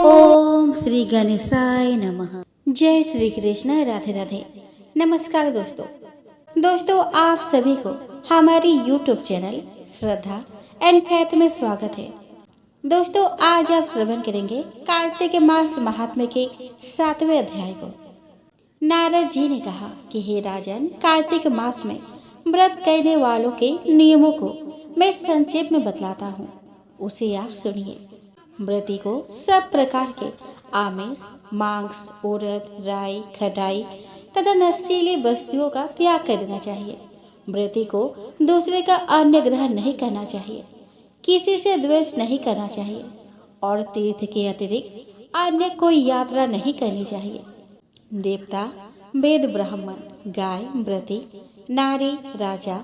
ओम श्री गणेशाय नमः। जय श्री कृष्ण। राधे राधे। नमस्कार दोस्तों आप सभी को हमारी YouTube channel Shraddha and faith में स्वागत है। दोस्तों आज आप श्रवण करेंगे कार्तिक मास महात्म्य के 7वें अध्याय को। नारद जी ने कहा कि हे राजन, कार्तिक मास में व्रत करने वालों के नियमों को मैं संक्षेप में बतलाता हूँ, उसे आप सुनिए। व्रती को सब प्रकार के आमिष, मांस, उड़द, राई, खटाई तथा नशीली वस्तुओं का त्याग कर देना चाहिए। व्रती को दूसरे का अन्न ग्रहण नहीं करना चाहिए, किसी से द्वेष नहीं करना चाहिए और तीर्थ के अतिरिक्त अन्य कोई यात्रा नहीं करनी चाहिए। देवता, वेद, ब्राह्मण, गाय, व्रती, नारी, राजा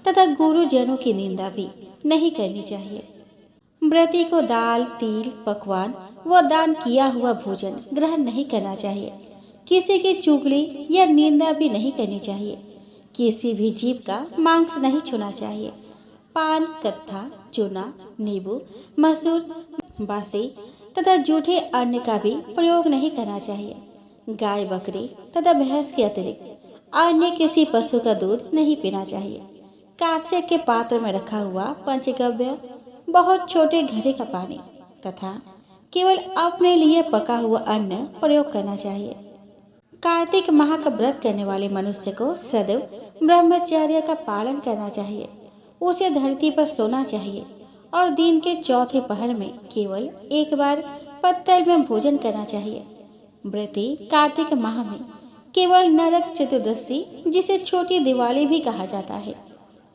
तथा गुरुजनों की निंदा भी नहीं करनी चाहिए। व्रती को दाल, तिल, पकवान व दान किया हुआ भोजन ग्रहण नहीं करना चाहिए। किसी की चुगली या निंदा भी नहीं करनी चाहिए। किसी भी जीव का मांस नहीं छूना चाहिए। पान, कत्था, चूना, नींबू, मसूर, बासी तथा जूठे अन्न का भी प्रयोग नहीं करना चाहिए। गाय, बकरी तथा भैंस के अतिरिक्त अन्य किसी पशु का दूध नहीं पीना चाहिए। कांसे के पात्र में रखा हुआ पंचगव्य, बहुत छोटे घड़े का पानी तथा केवल अपने लिए पका हुआ अन्न प्रयोग करना चाहिए। कार्तिक माह का व्रत करने वाले मनुष्य को सदैव ब्रह्मचर्य का पालन करना चाहिए। उसे धरती पर सोना चाहिए और दिन के चौथे पहर में केवल एक बार पत्तल में भोजन करना चाहिए। व्रती कार्तिक माह में केवल नरक चतुर्दशी, जिसे छोटी दिवाली भी कहा जाता है,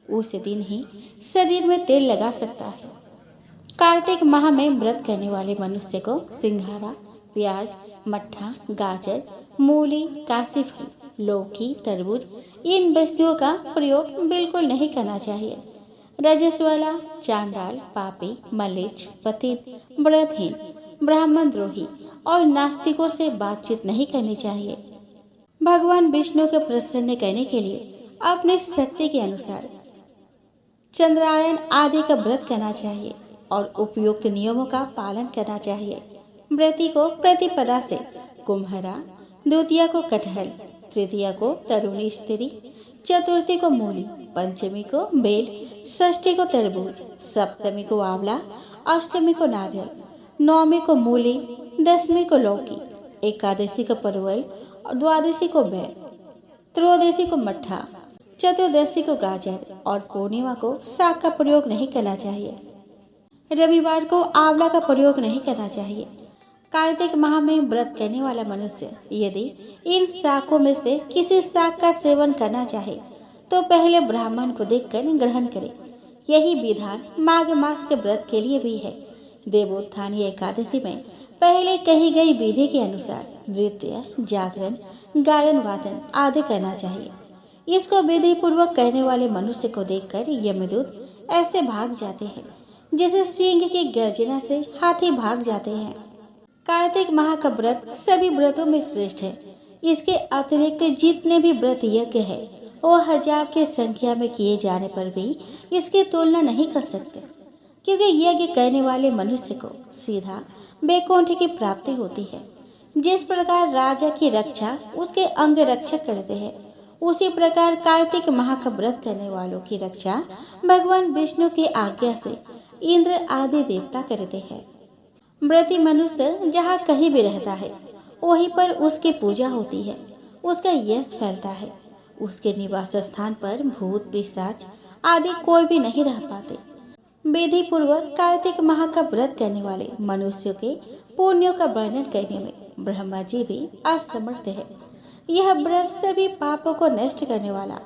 उस दिन ही शरीर में तेल लगा सकता है। कार्तिक माह में व्रत करने वाले मनुष्य को सिंघाड़ा, प्याज, मट्ठा, गाजर, मूली, काशी फल, लौकी, तरबूज इन वस्तुओं का प्रयोग बिल्कुल नहीं करना चाहिए। रजस्वला, चांडाल, पापी, मलेच्छ, पतित, व्रतहीन, ब्राह्मण द्रोही और नास्तिकों से बातचीत नहीं करनी चाहिए। भगवान विष्णु को प्रसन्न करने के लिए अपने शक्ति के अनुसार चंद्रायन आदि का व्रत करना चाहिए और उपयुक्त नियमों का पालन करना चाहिए। व्रती को प्रतिपदा से कुम्हरा, द्वितीया को कटहल, तृतीया को तरुणी स्त्री, चतुर्थी को मूली, पंचमी को बेल, षष्ठी को तरबूज, सप्तमी को आंवला, अष्टमी को नारियल, नवमी को मूली, दसवीं को लौकी, एकादशी को परवल और द्वादशी को बेल, त्रयोदशी को मट्ठा, चतुर्दशी को गाजर और पूर्णिमा को साग का प्रयोग नहीं करना चाहिए। रविवार को आंवला का प्रयोग नहीं करना चाहिए। कार्तिक माह में व्रत करने वाला मनुष्य यदि इन शाकों में से किसी शाक का सेवन करना चाहे तो पहले ब्राह्मण को देखकर ग्रहण करे। यही विधान माघ मास के व्रत के लिए भी है। देवोत्थानी एकादशी में पहले कही गई विधि के अनुसार नृत्य, जागरण, गायन, वादन आदि करना चाहिए। इसको विधि पूर्वक करने वाले मनुष्य को देखकर यमदूत ऐसे भाग जाते हैं जैसे सिंह की गर्जना से हाथी भाग जाते हैं। कार्तिक माह का व्रत सभी व्रतों में श्रेष्ठ है। इसके अतिरिक्त जितने भी व्रत यज्ञ है वो 1000 की संख्या में किए जाने पर भी इसकी तुलना नहीं कर सकते, क्योंकि यज्ञ करने वाले मनुष्य को सीधा वैकुंठ की प्राप्ति होती है। जिस प्रकार राजा की रक्षा उसके अंग रक्षक करते हैं, उसी प्रकार कार्तिक माह का व्रत करने वालों की रक्षा भगवान विष्णु की आज्ञा से इंद्र आदि देवता करते हैं। व्रती मनुष्य जहाँ कहीं भी रहता है वहीं पर उसकी पूजा होती है, उसका यश फैलता है। उसके निवास स्थान पर भूत, पिशाच आदि कोई भी नहीं रह पाते। विधि पूर्वक कार्तिक माह का व्रत करने वाले मनुष्यों के पुण्यों का वर्णन करने में ब्रह्मा जी भी असमर्थ है। यह व्रत सभी पापों को नष्ट करने वाला,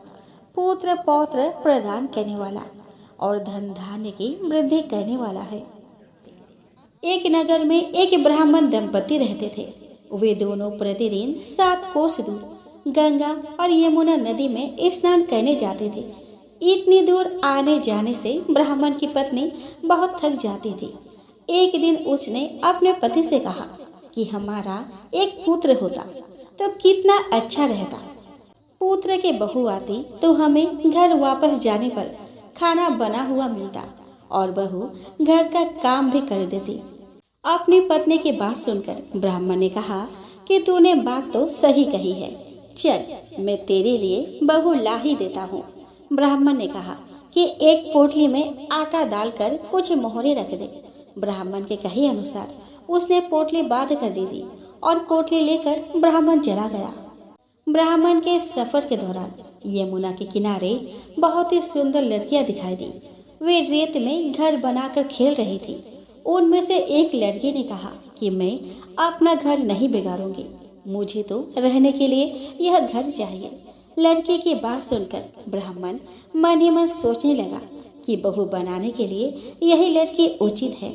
पुत्र पौत्र प्रदान करने वाला और धन धान्य की वृद्धि करने वाला है। एक नगर में एक ब्राह्मण दंपति रहते थे। वे दोनों प्रतिदिन 7 कोस दूर गंगा और यमुना नदी में स्नान करने जाते थे। इतनी दूर आने जाने से ब्राह्मण की पत्नी बहुत थक जाती थी। एक दिन उसने अपने पति से कहा कि हमारा एक पुत्र होता तो कितना अच्छा रहता। पुत्र की बहू आती तो हमें घर वापस जाने पर खाना बना हुआ मिलता और बहू घर का काम भी कर देती। अपनी पत्नी की बात सुनकर ब्राह्मण ने कहा कि तूने बात तो सही कही है, चल मैं तेरे लिए बहू ला ही देता हूँ। ब्राह्मण ने कहा कि एक पोटली में आटा डालकर कुछ मोहरे रख दे। ब्राह्मण के कहे अनुसार उसने पोटली बांध कर दे दी और पोटली लेकर ब्राह्मण चला गया। ब्राह्मण के सफर के दौरान यमुना के किनारे बहुत ही सुंदर लड़कियां दिखाई दी। वे रेत में घर बनाकर खेल रही थी। उनमें से एक लड़की ने कहा कि मैं अपना घर नहीं बिगाड़ूंगी, मुझे तो रहने के लिए यह घर चाहिए। लड़की की बात सुनकर ब्राह्मण मन ही मन सोचने लगा कि बहू बनाने के लिए यही लड़की उचित है।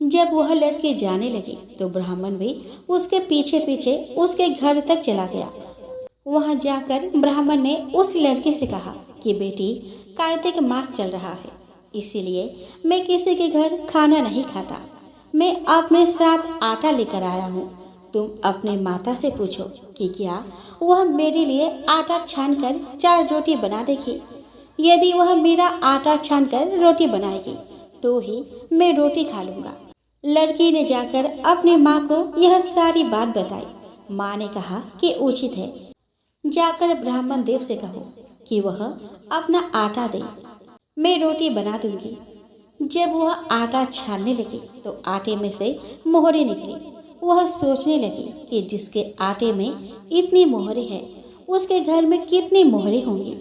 जब वह लड़की जाने लगी तो ब्राह्मण भी उसके पीछे पीछे उसके घर तक चला गया। वहां जाकर ब्राह्मण ने उस लड़की से कहा कि बेटी, कार्तिक मास चल रहा है, इसीलिए मैं किसी के घर खाना नहीं खाता। मैं अपने साथ आटा लेकर आया हूँ। तुम अपने माता से पूछो कि क्या वह मेरे लिए आटा छानकर 4 रोटी बना देगी। यदि वह मेरा आटा छानकर रोटी बनाएगी तो ही मैं रोटी खा लूँगा। लड़की ने जाकर अपनी माँ को यह सारी बात बताई। माँ ने कहा कि उचित है, जाकर ब्राह्मण देव से कहो कि वह अपना आटा दे, मैं रोटी बना दूंगी। जब वह आटा छानने लगी तो आटे में से मोहरे निकली। वह सोचने लगी कि जिसके आटे में इतनी मोहरे है उसके घर में कितनी मोहरे होंगी।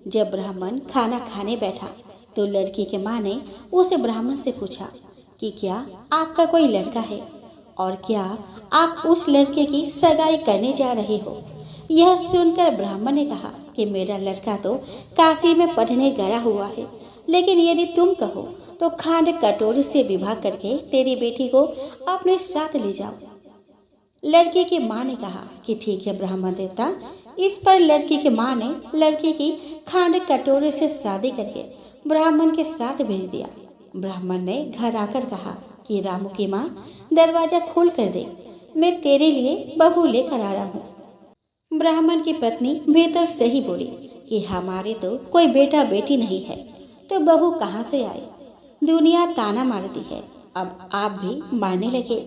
जब ब्राह्मण खाना खाने बैठा तो लड़की के माँ ने उस ब्राह्मण से पूछा कि क्या आपका कोई लड़का है और क्या आप उस लड़के की सगाई करने जा रहे हो। यह सुनकर ब्राह्मण ने कहा कि मेरा लड़का तो काशी में पढ़ने गया हुआ है, लेकिन यदि तुम कहो तो खांड कटोरे से विवाह करके तेरी बेटी को अपने साथ ले जाओ। लड़की की माँ ने कहा कि ठीक है ब्राह्मण देवता। इस पर लड़की की माँ ने लड़की की खांड कटोरे से शादी करके ब्राह्मण के साथ भेज दिया। ब्राह्मण ने घर आकर कहा कि रामू की माँ, दरवाजा खोल कर दे, मैं तेरे लिए बहू लेकर आया हूँ। ब्राह्मण की पत्नी भीतर से ही बोली कि हमारे तो कोई बेटा बेटी नहीं है, तो बहू कहाँ से आए। दुनिया ताना मारती है, अब आप भी मारने लगे।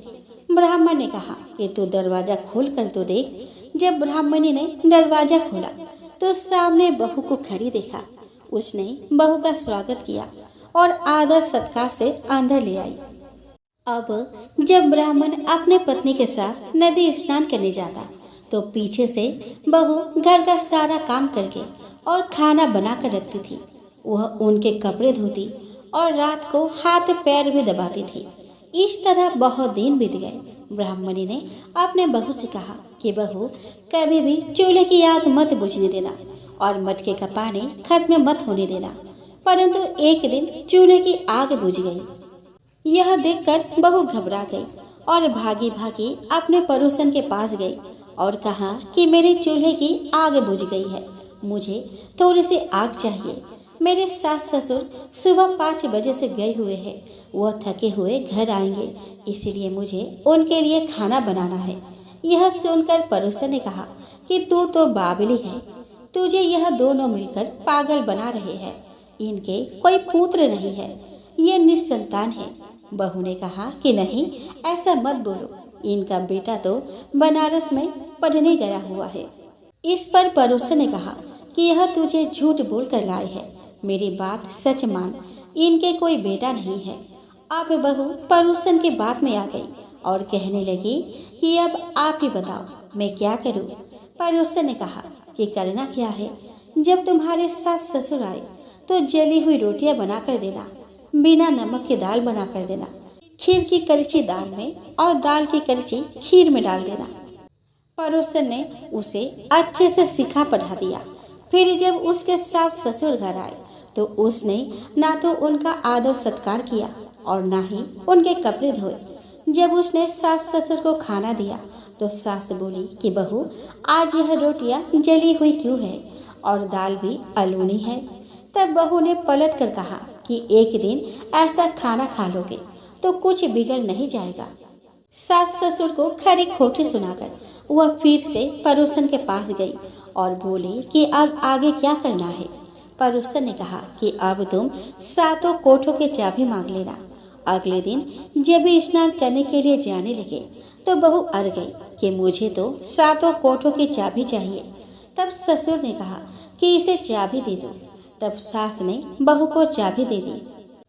ब्राह्मण ने कहा कि तू दरवाजा खोल कर तो देख। जब ब्राह्मणी ने दरवाजा खोला तो सामने बहू को खड़ी देखा। उसने बहू का स्वागत किया और आदर सत्कार से अंदर ले आई। अब जब ब्राह्मण अपने पत्नी के साथ नदी स्नान करने जाता तो पीछे से बहू घर का सारा काम करके और खाना बना कर रखती थी। वह उनके कपड़े धोती और रात को हाथ पैर भी दबाती थी। इस तरह बहुत दिन बीत गए। ब्राह्मणी ने अपने बहू से कहा कि बहू, कभी भी चूल्हे की आग मत बुझने देना और मटके का पानी खत्म मत होने देना। परंतु एक दिन चूल्हे की आग बुझ गई। यह देखकर बहू घबरा गई और भागी भागी अपने पड़ोसन के पास गई और कहा कि मेरे चूल्हे की आग बुझ गई है, मुझे थोड़ी सी आग चाहिए। मेरे सास ससुर सुबह 5 बजे से गए हुए हैं, वह थके हुए घर आएंगे, इसलिए मुझे उनके लिए खाना बनाना है। यह सुनकर पड़ोसन ने कहा कि तू तो बावली है, तुझे यह दोनों मिलकर पागल बना रहे हैं। इनके कोई पुत्र नहीं है, ये निसंतान है। बहू ने कहा कि नहीं, ऐसा मत बोलो, इनका बेटा तो बनारस में पढ़ने गया हुआ है। इस पर पड़ोसन ने कहा कि यह तुझे झूठ बोल कर लाए है, मेरी बात सच मान, इनके कोई बेटा नहीं है। अब बहू पड़ोसन की बात में आ गई और कहने लगी कि अब आप ही बताओ मैं क्या करूं। पड़ोसन ने कहा कि करना क्या है, जब तुम्हारे सास ससुर आए तो जली हुई रोटियां बना कर देना, बिना नमक की दाल बना कर देना, खीर की कलछी दाल में और दाल की कलछी खीर में डाल देना। पड़ोसन ने उसे अच्छे से सिखा पढ़ा दिया। फिर जब उसके सास ससुर घर आए तो उसने ना तो उनका आदर सत्कार किया और ना ही उनके कपड़े धोए। जब उसने सास ससुर को खाना दिया तो सास बोली कि बहू, आज यह रोटियां जली हुई क्यों है और दाल भी अलूनी है। तब बहू ने पलट कर कहा कि एक दिन ऐसा खाना खा लोगे तो कुछ बिगड़ नहीं जाएगा। सास ससुर को खरी खोटी सुनाकर वह फिर से पड़ोसन के पास गई और बोली कि अब आगे क्या करना है। पड़ोसन ने कहा कि अब तुम 7 कोठों के चाबी मांग लेना अगले दिन जब वे स्नान करने के लिए जाने लगे तो बहू अड़ गई कि मुझे तो 7 कोठों की चाबी चाहिए। तब ससुर ने कहा कि इसे चाबी दे दो। तब सास ने बहू को चाबी दे दी।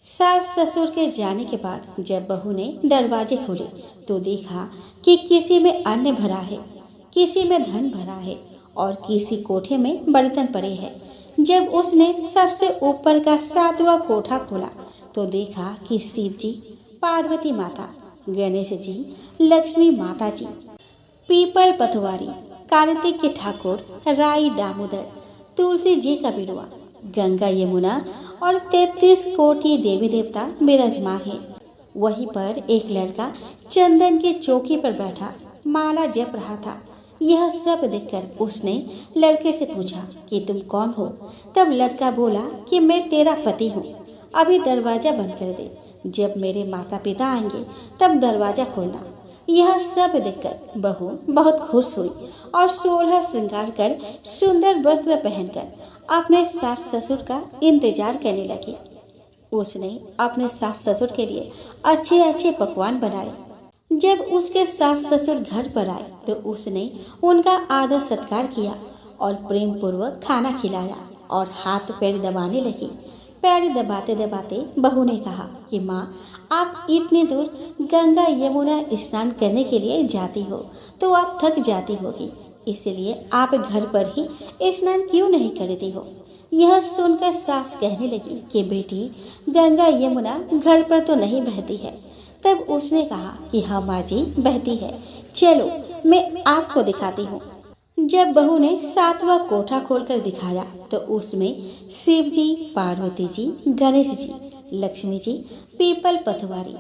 सास ससुर के जाने के बाद जब बहू ने दरवाजे खोले तो देखा कि किसी में अन्न भरा है, किसी में धन भरा है और किसी कोठे में बर्तन पड़े हैं। जब उसने सबसे ऊपर का 7वां कोठा खोला तो देखा कि शिव जी, पार्वती माता, गणेश जी, लक्ष्मी माता जी, पीपल पथवारी, कार्तिक के ठाकुर, राई दामोदर, तुलसी जी का बिड़वा, गंगा यमुना और 33 कोटि देवी देवता विराजमान है। वहीं पर एक लड़का चंदन की चौकी पर बैठा माला जप रहा था। यह सब देखकर उसने लड़के से पूछा कि तुम कौन हो। तब लड़का बोला कि मैं तेरा पति हूँ, अभी दरवाजा बंद कर दे, जब मेरे माता पिता आएंगे तब दरवाजा खोलना। यह सब देखकर बहू बहुत खुश हुई और 16 श्रृंगार कर सुंदर वस्त्र पहनकर अपने सास ससुर का इंतजार करने लगी। उसने अपने सास ससुर के लिए अच्छे अच्छे पकवान बनाए। जब उसके सास ससुर घर पर आए तो उसने उनका आदर सत्कार किया और प्रेम पूर्वक खाना खिलाया और हाथ पैर दबाने लगी। पैर दबाते दबाते बहू ने कहा कि माँ, आप इतनी दूर गंगा यमुना स्नान करने के लिए जाती हो तो आप थक जाती होगी, इसलिए आप घर पर ही स्नान क्यों नहीं करती हो। यह सुनकर सास कहने लगी कि बेटी, गंगा यमुना घर पर तो नहीं बहती है। तब उसने कहा कि हाँ माँ जी, बहती है, चलो मैं आपको दिखाती हूँ। जब बहू ने 7वां कोठा खोलकर दिखाया तो उसमें शिव जी, पार्वती जी, गणेश जी, लक्ष्मी जी, पीपल पथवारी,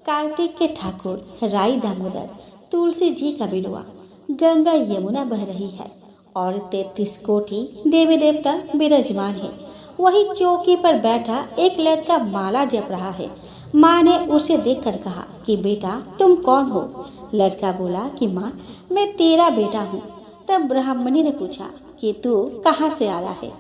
कार्तिक के ठाकुर, राई दामोदर, तुलसी जी का बिड़वा, गंगा यमुना बह रही है और 33 कोटि देवी देवता विराजमान है। वही चौकी पर बैठा एक लड़का माला जप रहा है। माँ ने उसे देखकर कहा कि बेटा, तुम कौन हो। लड़का बोला कि माँ, मैं तेरा बेटा हूँ। तब ब्राह्मणी ने पूछा कि तू कहाँ से आया है।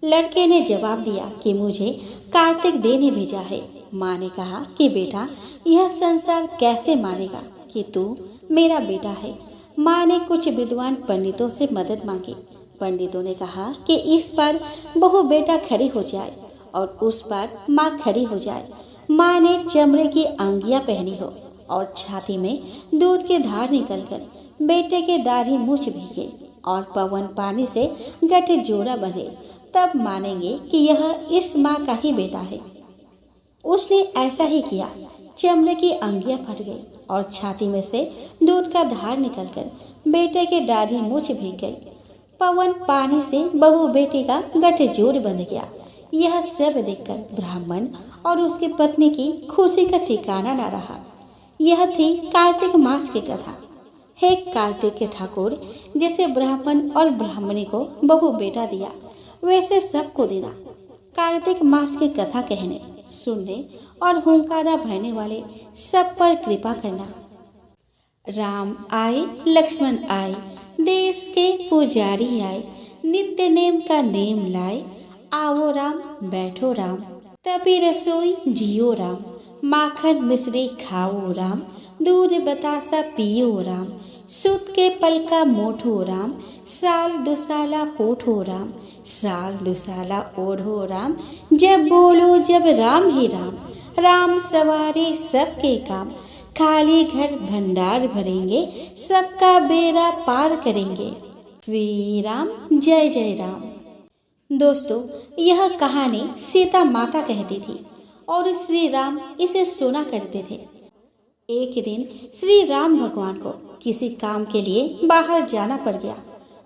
लड़के ने जवाब दिया कि मुझे कार्तिक देव ने भेजा है। माँ ने कहा कि बेटा, यह संसार कैसे मानेगा कि तू मेरा बेटा है। माँ ने कुछ विद्वान पंडितों से मदद मांगी। पंडितों ने कहा कि इस बार बहू बेटा खड़ी हो जाए और उस बार माँ खड़ी हो जाए। माँ ने चमड़े की अंगियां पहनी हो और छाती में दूध की धार निकलकर बेटे के दाढ़ी मूछ भीगे और पवन पानी से गठे जोड़ा बने, तब मानेंगे कि यह इस माँ का ही बेटा है। उसने ऐसा ही किया। चमड़े की अंगियां फट गई और छाती में से दूध का धार निकलकर बेटे के दाढ़ी मूछ भीग गई। पवन पानी से बहू बेटी का गठजोड़ बंध गया। यह सब देखकर ब्राह्मण और उसकी पत्नी की खुशी का ठिकाना न रहा। यह थी कार्तिक मास की कथा। हे कार्तिक के ठाकुर, जैसे ब्राह्मण और ब्राह्मणी को बहू बेटा दिया, वैसे सबको देना। कार्तिक मास की कथा कहने, सुनने और हुंकारा भरने वाले सब पर कृपा करना। राम आए, लक्ष्मण आए, देश के पुजारी आए, नित्य नेम का नेम लाए। आओ राम, बैठो राम, तभी रसोई जियो राम। माखन मिश्री खाओ राम, दूध बतासा पियो राम। सूत के पल का मोठो राम, साल दुसाला पोठो राम। साल दुसाला ओढ़ो राम, जब बोलो जब राम ही राम। राम सवारे सबके काम, खाली घर भंडार भरेंगे, सबका बेड़ा पार करेंगे। श्री राम, जय जय राम। दोस्तों, यह कहानी सीता माता कहती थी और श्री राम इसे सुना करते थे। एक दिन श्री राम भगवान को किसी काम के लिए बाहर जाना पड़ गया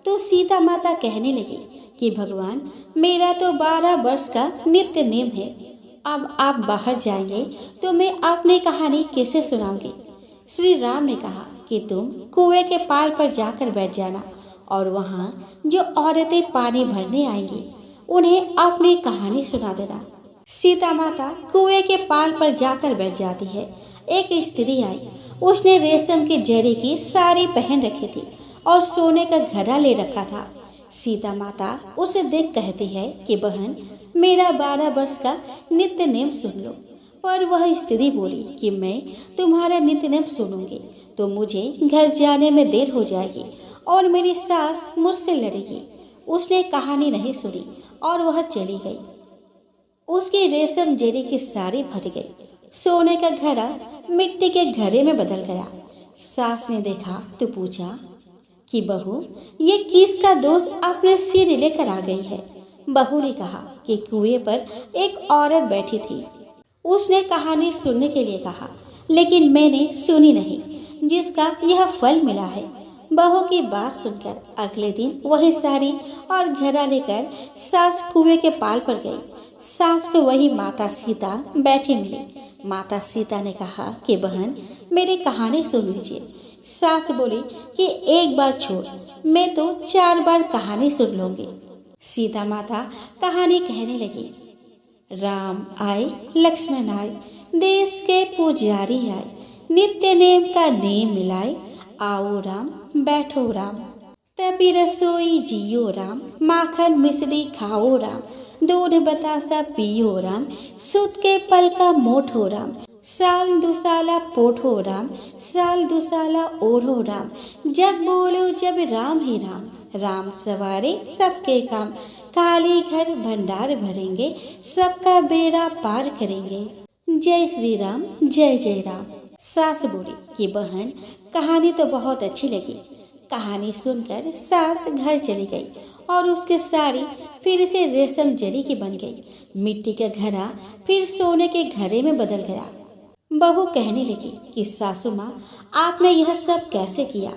तो सीता माता कहने लगी कि भगवान, मेरा तो 12 वर्ष का नित्य नेम है। अब आप बाहर जाएंगे तो मैं अपनी कहानी कैसे सुनाऊंगी। श्री राम ने कहा कि तुम कुएं के पाल पर जाकर बैठ जाना और वहाँ जो औरतें पानी भरने आएंगी उन्हें अपनी कहानी सुना देना। सीता माता कुएं के पाल पर जाकर बैठ जाती है। एक स्त्री आई। उसने रेशम की जड़ी की साड़ी पहन रखी थी और सोने का घड़ा ले रखा था। सीता माता उसे देख कहती है कि बहन, मेरा 12 वर्ष का नित्य नेम सुन लो। पर वह स्त्री बोली कि मैं तुम्हारा नित्य नेम सुनूंगी तो मुझे घर जाने में देर हो जाएगी और मेरी सास मुझसे लड़ेगी। उसने कहानी नहीं सुनी और वह चली गई। उसकी रेशम जरी की साड़ी फट गई। सोने का घड़ा मिट्टी के घड़े में बदल गया। सास ने देखा तो पूछा कि बहू, ये किसका दोष अपने सिर लेकर आ गई है? बहू ने कहा कि कुएं पर एक औरत बैठी थी। उसने कहानी सुनने के लिए कहा, लेकिन मैंने सुनी नहीं, जिसका यह फल मिला है। बहू की बात सुनकर अगले दिन वही साड़ी और घड़ा लेकर सास कुएं के पाल पर गई। सास को वही माता सीता बैठी मिली। माता सीता ने कहा कि बहन, मेरी कहानी सुन लीजिए। सास बोली कि एक बार छोड़, मैं तो 4 बार कहानी सुन लूंगी। सीता माता कहानी कहने लगी। राम आए, लक्ष्मण आए, देश के पुजारी आए, नित्य नेम का नेम मिलाए, आओ राम बैठो राम, तभी रसोई जियो राम, माखन मिश्री खाओ राम, दूध बतासा पियो राम, सूत के पल का मोठो राम, साल दुसाला पोठो राम, साल दुसाला ओढ़ो राम, जब बोलो जब राम ही राम, राम सवारे सबके काम, काली घर भंडार भरेंगे, सबका बेड़ा पार करेंगे। जय श्री राम, जय जय राम। सास बोली कि बहन, कहानी तो बहुत अच्छी लगी। कहानी सुनकर सास घर चली गई और उसके साड़ी फिर से रेशम जरी की बन गई। मिट्टी का घड़ा फिर सोने के घड़े में बदल गया। बहू कहने लगी कि सासू माँ, आपने यह सब कैसे किया?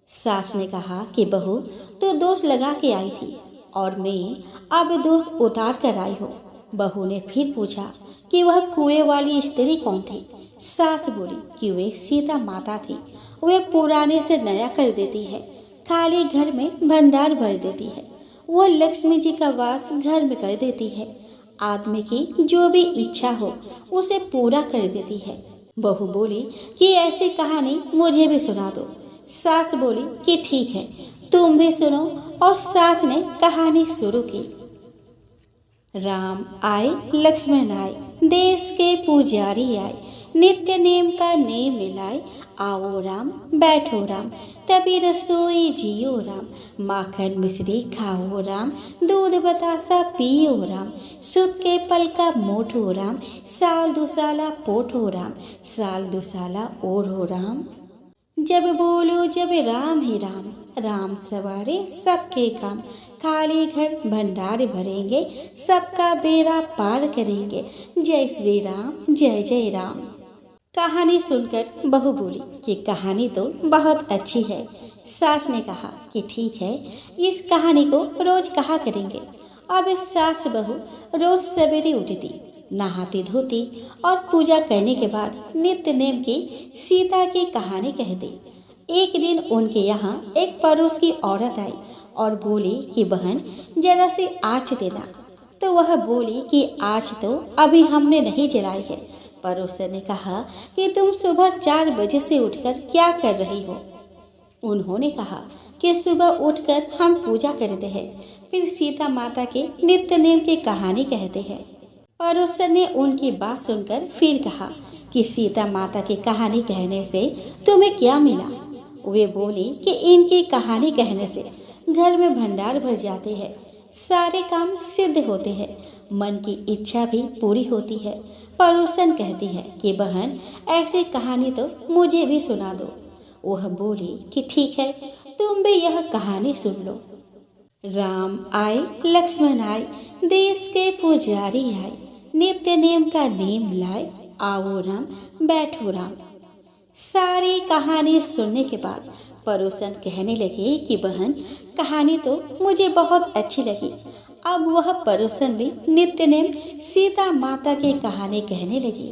सास ने कहा कि बहू, तो दोष लगा के आई थी और मैं अब दोष उतार कर आई हूँ। बहू ने फिर पूछा कि वह कुएं वाली स्त्री कौन थी? सास बोली कि वे सीता माता थी। वे पुराने से नया कर देती है, खाली घर में भंडार भर देती है। वो लक्ष्मी जी का वास घर में कर देती है। आदमी की जो भी इच्छा हो उसे पूरा कर देती है। बहू बोली कि ऐसी कहानी मुझे भी सुना दो। सास बोली कि ठीक है, तुम भी सुनो। और सास ने कहानी शुरू की। राम आए, लक्ष्मण आए, देश के पुजारी आए, नित्य नेम का नेम मिलाए, आओ राम बैठो राम, तभी रसोई जियो राम, माखन मिश्री खाओ राम, दूध बतासा पियो राम, सूत के पल का मोठो राम, साल दुसाला पोठो राम, साल दुसाला ओढ़ो राम, जब बोलो जब राम ही राम, राम सवारे सबके काम, खाली घर भंडार भरेंगे, सबका बेड़ा पार करेंगे। जय श्री राम, जय जय राम। कहानी सुनकर बहू बोली कि कहानी तो बहुत अच्छी है। सास ने कहा कि ठीक है, इस कहानी को रोज कहा करेंगे। अब सास बहू रोज सवेरे उठती, नहाती धोती और पूजा करने के बाद नित्य नेम की सीता की कहानी कहती। एक दिन उनके यहाँ एक पड़ोस की औरत आई और बोली कि बहन, जरा सी आँच देना। तो वह बोली कि आँच तो अभी हमने नहीं जलाई है। पड़ोसन ने कहा कि तुम सुबह 4 बजे से उठकर क्या कर रही हो? उन्होंने कहा कि सुबह उठकर हम पूजा करते हैं, फिर सीता माता के नित्य नेम की कहानी कहते हैं। पड़ोसन ने उनकी बात सुनकर फिर कहा कि सीता माता की कहानी कहने से तुम्हें क्या मिला? वे बोली कि इनकी कहानी कहने से घर में भंडार भर जाते हैं, सारे काम सिद्ध होते हैं, मन की इच्छा भी पूरी होती है। पड़ोसन कहती है कि बहन, ऐसी कहानी तो मुझे भी सुना दो। वह बोली कि ठीक है, तुम भी यह कहानी सुन लो। राम आए, लक्ष्मण आए, देश के पुजारी आए, नित्य नेम का नेम लाए, आओ राम बैठो राम। सारी कहानी सुनने के बाद पड़ोसन कहने लगे कि बहन, कहानी तो मुझे बहुत अच्छी लगी। अब वह पड़ोसन भी नित्य नेम सीता माता की कहानी कहने लगी।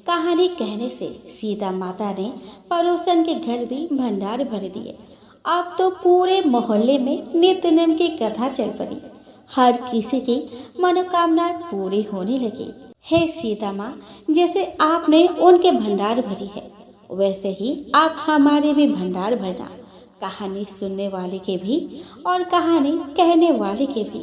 कहानी कहने से सीता माता ने पड़ोसन के घर भी भंडार भर दिए। अब तो पूरे मोहल्ले में नित्य नेम की कथा चल पड़ी। हर किसी की मनोकामना पूरी होने लगी। हे सीता माँ, जैसे आपने उनके भंडार भरी है, वैसे ही आप हमारे भी भंडार भरना। कहानी सुनने वाले के भी और कहानी कहने वाले के भी।